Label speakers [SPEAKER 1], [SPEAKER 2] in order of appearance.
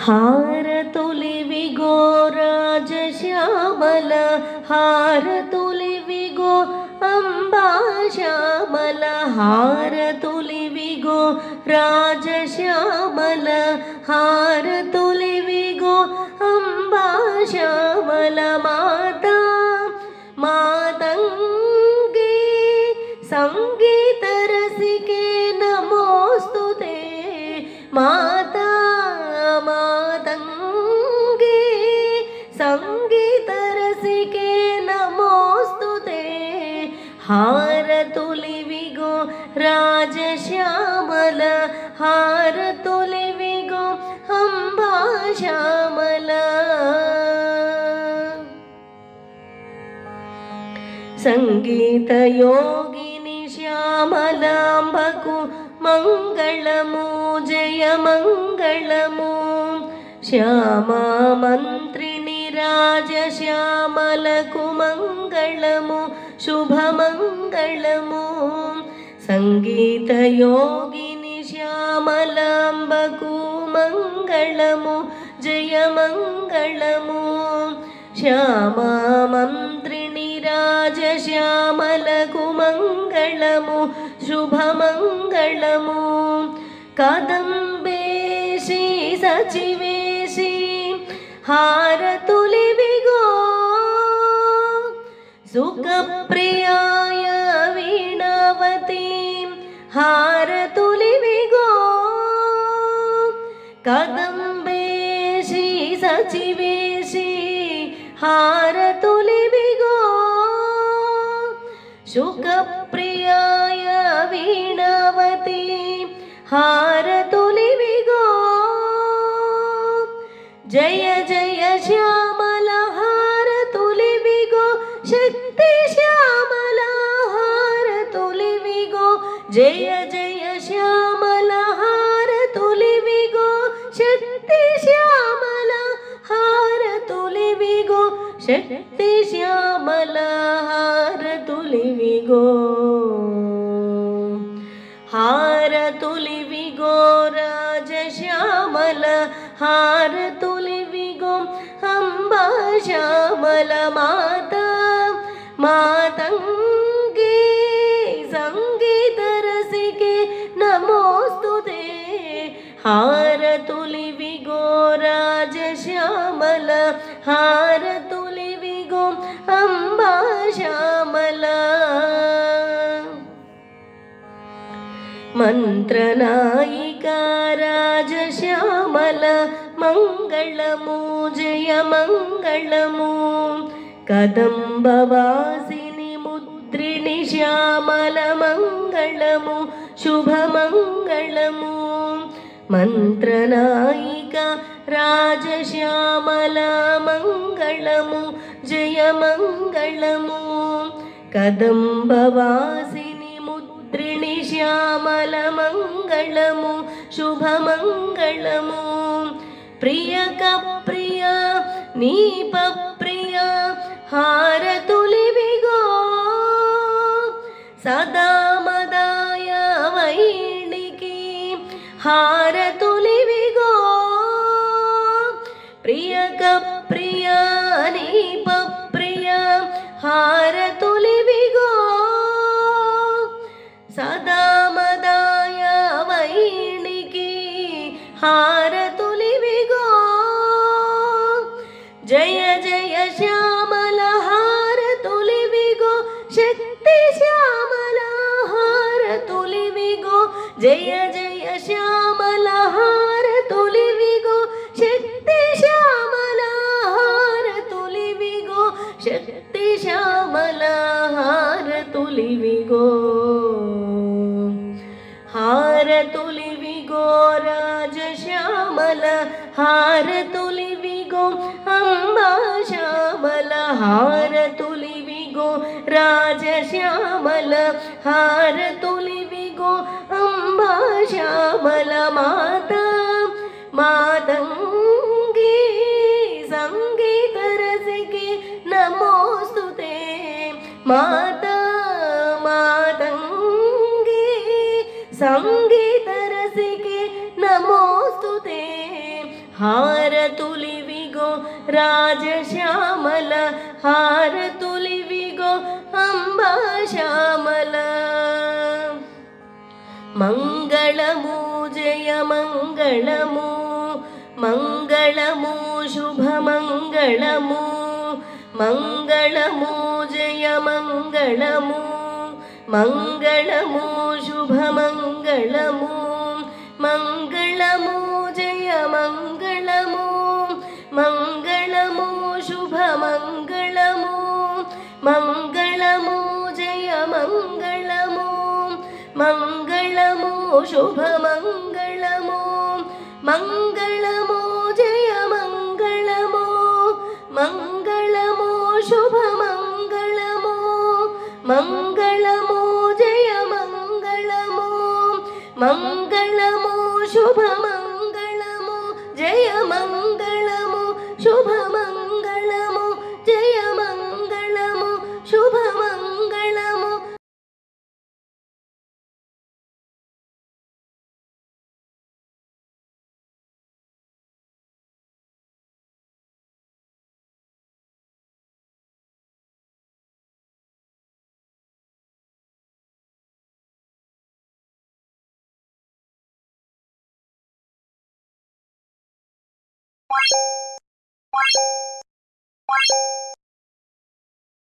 [SPEAKER 1] हारतुलिविगो राजश्यामल हारतुलिविगो अम्बा श्यामल हारतुलिविगो राजश्यामल हारतुलिविगो अम्बा श्यामल माता मातंगी संगीत रसिके नमोस्तुते माता मातंगी संगीत रसिके नमोस्तुते हारतुलिविगो राजश्यामल हारतुलिविगो अम्बा श्यामल संगीत योगिनी श्यामलांबकु मंगलमु जय मंगलमु श्यामा मंत्रिणी राज श्यामलकु मंगलमु शुभ मंगलमु संगीत योगिनी श्यामलांबकु मंगलमु जय मंगलमु श्यामा मंत्रिणी राज श्यामलकु मंगलमु शुभ मंगलमु कदंबेशी सचिवेशी हारतुलिविगो सुखप्रियाय वीणावती हारतुलिविगो कदंबेशी सचिवेशी हारतुलिविगो शुकप्रियाय वीणावती हारतुलिविगो जय जय श्यामल हारतुलिविगो शक्ति श्यामल हारतुलिविगो जय जय श्यामल हारतुलिविगो शक्ति श्यामल हारतुलिविगो शक्ति श्यामल हारतुलिविगो हारतुलिविगो राजश्यामल हारतुलिविगो अम्बा श्यामल माता मातंगी संगीत रसिके नमोस्तुते हारतुलिविगो राजश्यामल हारतुलिविगो अम्बा श्यामल मंत्रनायिका राजश्यामल मंगलमु जय मंगलमु कदंबवासिनी मुद्रिणी श्यामल मंगलमु शुभ मंगलमु मंत्रनायिका राजश्यामल मंगलमु जय मंगलमु कदंबवासिनी मुद्रिणी श्यामल मंगलमु शुभ मंगलमु प्रिय कप्रिय नीप प्रिय हारतुलिविगो सदा मदाय वैणिकी हारतुलिविगो प्रिय कप्रिय नीप प्रिय हारतुलिविगो सदा मदाय वैणिकी हारतुलिविगो जय जय श्यामल हारतुलिविगो शक्ति श्यामल हारतुलिविगो जय जय श्यामल हारतुलिविगो शक्ति श्यामल हारतुलिविगो शक्ति श्यामल हारतुलिविगो हारतुलिविगो राजश्यामल हारतुलिविगो अम्बा श्यामल हारतुलिविगो राजश्यामल हारतुलिविगो अम्बा श्यामल माता मातंगी संगीत रसिके नमोस्तुते माता मातंगी संगीत रसिके नमोस्तुते हारतुलिविगो राजश्यामल हारतुलिविगो अंबा श्यामल मंगलमु जय मंगलमु मंगलमु शुभ मंगलमु मंगलमु जय मंगलमु मंगलमु शुभ मंगलमु मंगलमु जय मंगलमु मंगलमु शुभ मंगलमु मंगलमु जय मंगलमु मंगलमु शुभ मंगलमु मंगलमु जय मंगलमु मंगलमु शुभ मंगलमु मंगलमु जय मंगलमु मंगलमु शुभ मंगलमु जय मंगलमु शुभ मंगलमु जय मंगलमु शुभ मंगलमु